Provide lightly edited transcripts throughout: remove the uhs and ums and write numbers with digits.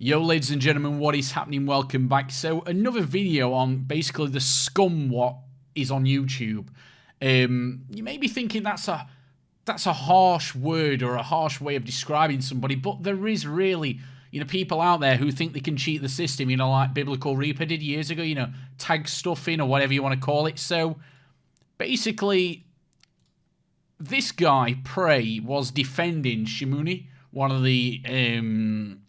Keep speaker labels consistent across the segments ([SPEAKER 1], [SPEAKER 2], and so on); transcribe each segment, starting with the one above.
[SPEAKER 1] Yo, ladies and gentlemen, what is happening? Welcome back. So, another video on basically the scum what is on YouTube. You may be thinking that's a harsh word or a harsh way of describing somebody, but there is really, people out there who think they can cheat the system, like Biblical Reaper did years ago, tag stuffing or whatever you want to call it. So, basically, this guy, Prey, was defending Shimuni, one of the, in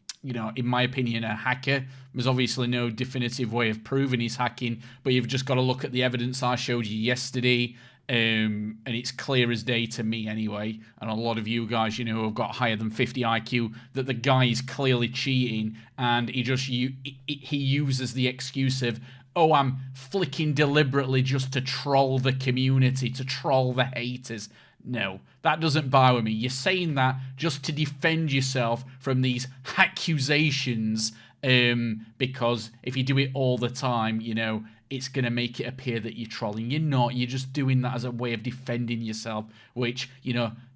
[SPEAKER 1] my opinion, a hacker. There's obviously no definitive way of proving he's hacking, but you've just got to look at the evidence I showed you yesterday, and it's clear as day to me anyway, and a lot of you guys, who have got higher than 50 IQ, that the guy is clearly cheating, and he uses the excuse of, oh, I'm flicking deliberately just to troll the community, to troll the haters. No, that doesn't bother me. You're saying that just to defend yourself from these accusations, because if you do it all the time, it's going to make it appear that you're trolling. You're not. You're just doing that as a way of defending yourself, which,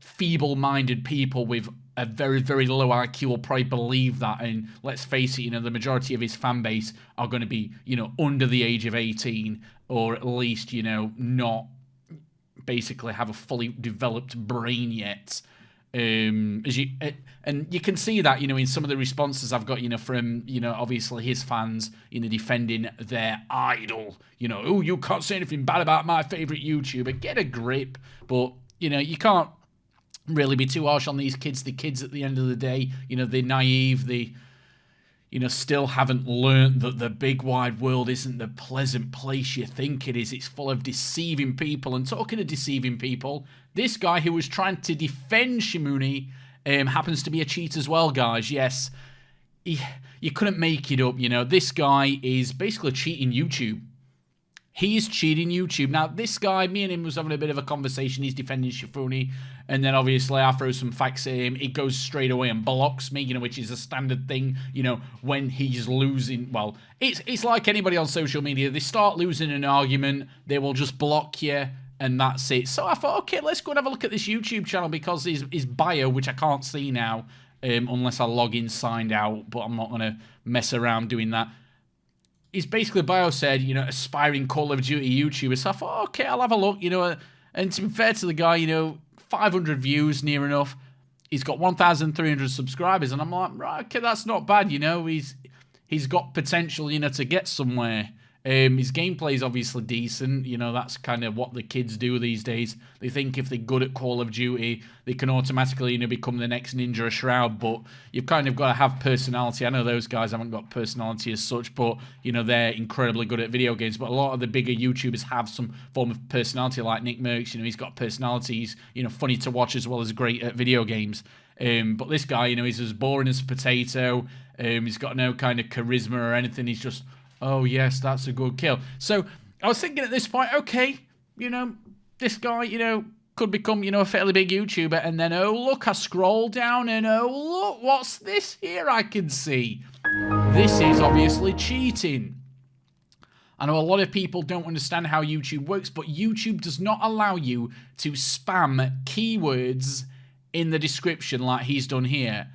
[SPEAKER 1] feeble-minded people with a very, very low IQ will probably believe that. And let's face it, the majority of his fan base are going to be, under the age of 18, or at least, not basically have a fully developed brain yet. And you can see that, in some of the responses I've got, from, obviously his fans, defending their idol. Oh, you can't say anything bad about my favorite YouTuber. Get a grip. But, you can't really be too harsh on these kids. The kids, at the end of the day, they're naive. They, still haven't learned that the big wide world isn't the pleasant place you think it is. It's full of deceiving people. And talking of deceiving people, this guy who was trying to defend Shimuni happens to be a cheat as well, guys. Yes, you couldn't make it up. This guy is basically cheating YouTube. He is cheating YouTube. Now, this guy, me and him was having a bit of a conversation. He's defending Shifuni. And then, obviously, I throw some facts at him. He goes straight away and blocks me, which is a standard thing, when he's losing. Well, it's like anybody on social media. They start losing an argument, they will just block you, and that's it. So I thought, okay, let's go and have a look at this YouTube channel, because his bio, which I can't see now, unless I log in signed out, but I'm not going to mess around doing that. His basically bio said, aspiring Call of Duty YouTuber. So I thought, okay, I'll have a look, and to be fair to the guy, 500 views, near enough. He's got 1,300 subscribers, and I'm like, right, okay, that's not bad, He's got potential, to get somewhere. His gameplay is obviously decent. That's kind of what the kids do these days. They think if they're good at Call of Duty, they can automatically, become the next Ninja or Shroud. But you've kind of got to have personality. I know those guys haven't got personality as such, but, they're incredibly good at video games. But a lot of the bigger YouTubers have some form of personality, like Nick Merckx. He's got personality. He's, funny to watch as well as great at video games. But this guy, he's as boring as a potato. He's got no kind of charisma or anything. He's just, oh, yes, that's a good kill. So I was thinking at this point, okay, this guy, could become, a fairly big YouTuber. And then, oh, look, I scroll down and, oh, look, what's this here I can see? This is obviously cheating. I know a lot of people don't understand how YouTube works, but YouTube does not allow you to spam keywords in the description like he's done here.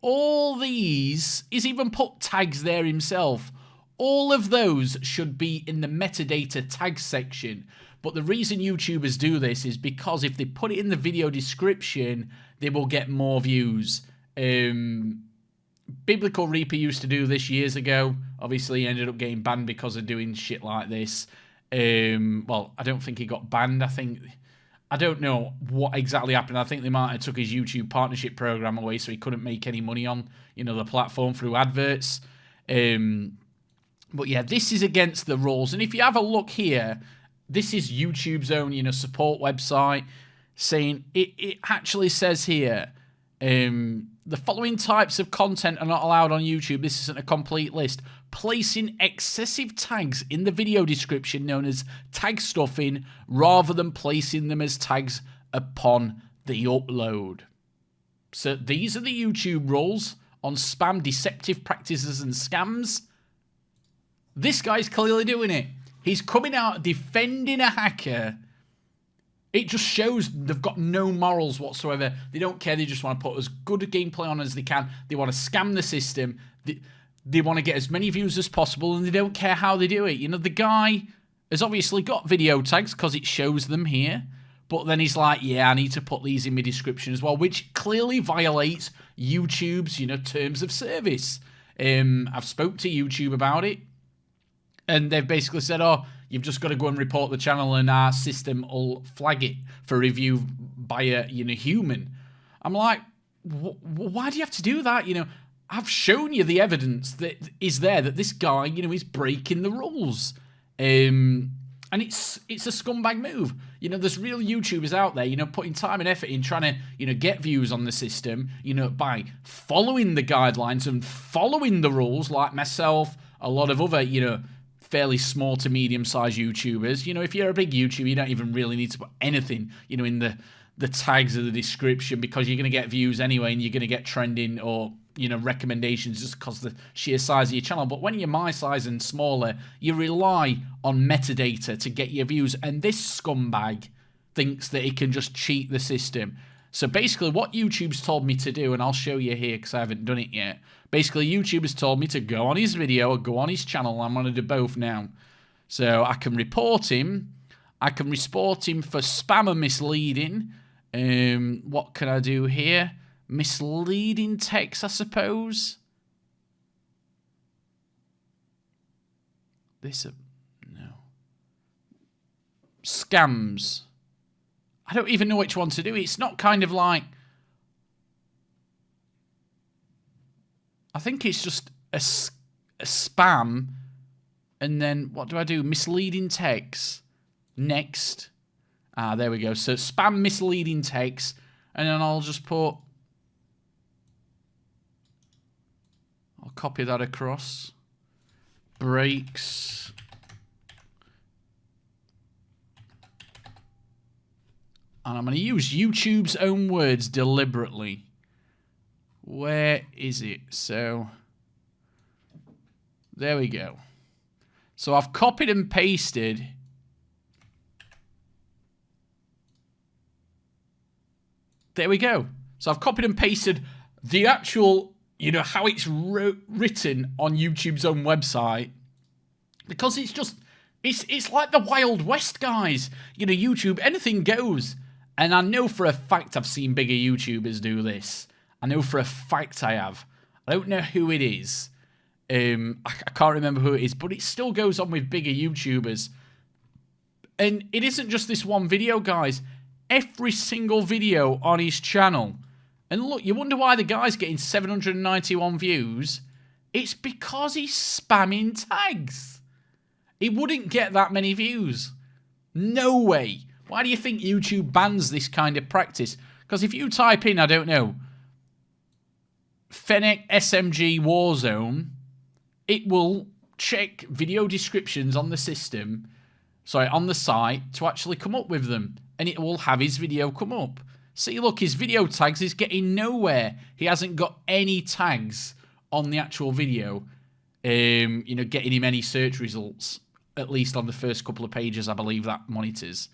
[SPEAKER 1] All these, he's even put tags there himself. All of those should be in the metadata tag section. But the reason YouTubers do this is because if they put it in the video description, they will get more views. Biblical Reaper used to do this years ago. Obviously, he ended up getting banned because of doing shit like this. Well, I don't think he got banned. I don't know what exactly happened. I think they might have took his YouTube partnership program away, so he couldn't make any money on, the platform through adverts. But yeah, this is against the rules. And if you have a look here, this is YouTube's own, support website, saying, it actually says here, the following types of content are not allowed on YouTube. This isn't a complete list. Placing excessive tags in the video description, known as tag stuffing, rather than placing them as tags upon the upload. So these are the YouTube rules on spam, deceptive practices, and scams. This guy's clearly doing it. He's coming out defending a hacker. It just shows they've got no morals whatsoever. They don't care. They just want to put as good a gameplay on as they can. They want to scam the system. They want to get as many views as possible, and they don't care how they do it. You know, the guy has obviously got video tags because it shows them here. But then he's like, yeah, I need to put these in my description as well, which clearly violates YouTube's, you know, terms of service. I've spoke to YouTube about it, and they've basically said, oh, you've just got to go and report the channel, and our system will flag it for review by a, you know, human. I'm like, why do you have to do that? You know, I've shown you the evidence that is there that this guy, you know, is breaking the rules. And it's a scumbag move. You know, there's real YouTubers out there, you know, putting time and effort in trying to, you know, get views on the system, you know, by following the guidelines and following the rules, like myself, a lot of other, you know, fairly small to medium-sized YouTubers. You know, if you're a big YouTuber, you don't even really need to put anything, you know, in the tags of the description, because you're going to get views anyway, and you're going to get trending or, you know, recommendations just because the sheer size of your channel. But when you're my size and smaller, you rely on metadata to get your views, and this scumbag thinks that he can just cheat the system. So basically what YouTube's told me to do, and I'll show you here because I haven't done it yet. Basically, YouTube has told me to go on his video or go on his channel. I'm going to do both now. So I can report him. I can report him for spam and misleading. What can I do here? Misleading text, I suppose. This, no. Scams. I don't even know which one to do. It's not kind of like... I think it's just a spam. And then, what do I do? Misleading text. Next. Ah, there we go. So, spam misleading text. And then I'll just put... I'll copy that across. Breaks. And I'm going to use YouTube's own words deliberately. Where is it? So, there we go. So I've copied and pasted. There we go. So I've copied and pasted the actual, you know, how it's written on YouTube's own website. Because it's just, it's like the Wild West, guys. You know, YouTube, anything goes. And I know for a fact I've seen bigger YouTubers do this. I know for a fact I have. I don't know who it is. I can't remember who it is, but it still goes on with bigger YouTubers. And it isn't just this one video, guys. Every single video on his channel. And look, you wonder why the guy's getting 791 views. It's because he's spamming tags. He wouldn't get that many views. No way. Why do you think YouTube bans this kind of practice? Because if you type in, I don't know, Fennec SMG Warzone, it will check video descriptions on the system, sorry, on the site to actually come up with them. And it will have his video come up. See, look, his video tags is getting nowhere. He hasn't got any tags on the actual video, you know, getting him any search results, at least on the first couple of pages, I believe that monitors.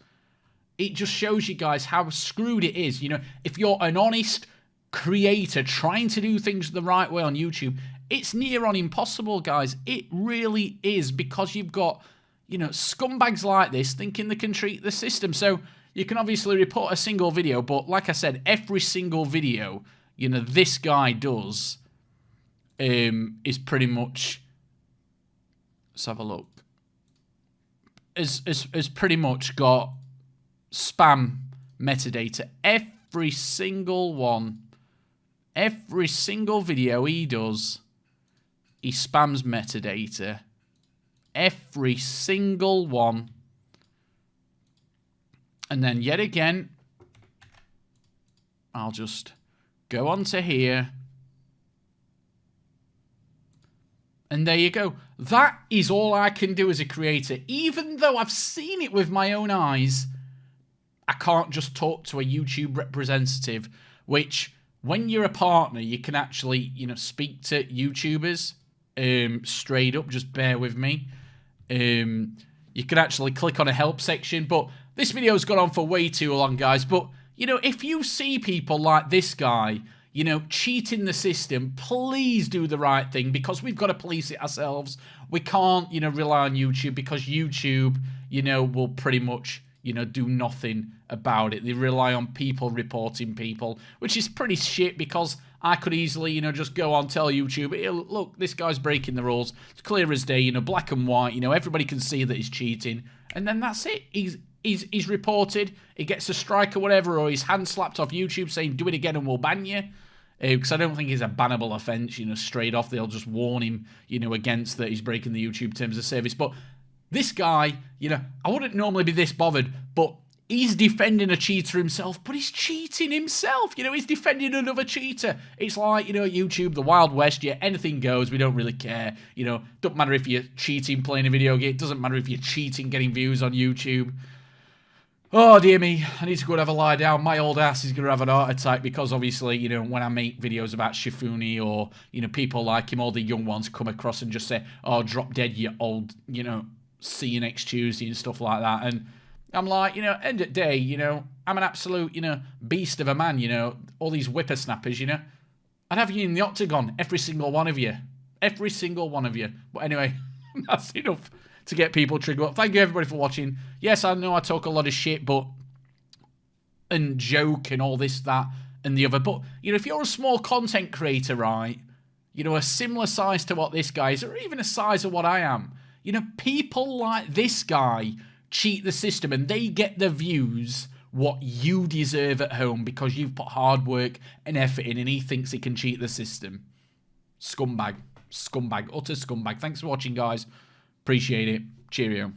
[SPEAKER 1] It just shows you guys how screwed it is. You know, if you're an honest creator trying to do things the right way on YouTube, it's near on impossible, guys. It really is, because you've got, you know, scumbags like this thinking they can treat the system. So you can obviously report a single video, but like I said, every single video, you know, this guy does is pretty much, let's have a look, is pretty much got spam metadata. Every single one, every single video he does, he spams metadata. Every single one. And then yet again, I'll just go on to here. And there you go. That is all I can do as a creator. Even though I've seen it with my own eyes, I can't just talk to a YouTube representative, which when you're a partner, you can actually, you know, speak to YouTubers straight up. Just bear with me. You can actually click on a help section, but this video's gone on for way too long, guys. But, you know, if you see people like this guy, you know, cheating the system, please do the right thing, because we've got to police it ourselves. We can't, you know, rely on YouTube, because YouTube, you know, will pretty much, you know, do nothing about it. They rely on people reporting people, which is pretty shit, because I could easily, you know, just go on, tell YouTube, hey, look, this guy's breaking the rules. It's clear as day, you know, black and white, you know, everybody can see that he's cheating. And then that's it. He's reported, he gets a strike or whatever, or his hand slapped off YouTube saying, do it again and we'll ban you. Because I don't think it's a bannable offence, you know, straight off. They'll just warn him, you know, against that he's breaking the YouTube terms of service. But this guy, you know, I wouldn't normally be this bothered, but he's defending a cheater himself, but he's cheating himself. You know, he's defending another cheater. It's like, you know, YouTube, the Wild West, yeah, anything goes. We don't really care. You know, don't matter if you're cheating playing a video game. It doesn't matter if you're cheating getting views on YouTube. Oh, dear me, I need to go and have a lie down. My old ass is going to have an heart attack, because obviously, you know, when I make videos about Shifuni, or, you know, people like him, all the young ones come across and just say, oh, drop dead, you old, you know, see you next Tuesday and stuff like that. And I'm like, you know, end of the day, you know, I'm an absolute, you know, beast of a man, you know, all these whippersnappers, you know. I'd have you in the octagon, every single one of you. Every single one of you. But anyway, that's enough to get people triggered up. Thank you, everybody, for watching. Yes, I know I talk a lot of shit, but... and joke and all this, that, and the other. But, you know, if you're a small content creator, right, you know, a similar size to what this guy is, or even a size of what I am, you know, people like this guy cheat the system, and they get the views what you deserve at home, because you've put hard work and effort in, and he thinks he can cheat the system. Scumbag. Scumbag. Utter scumbag. Thanks for watching, guys. Appreciate it. Cheerio.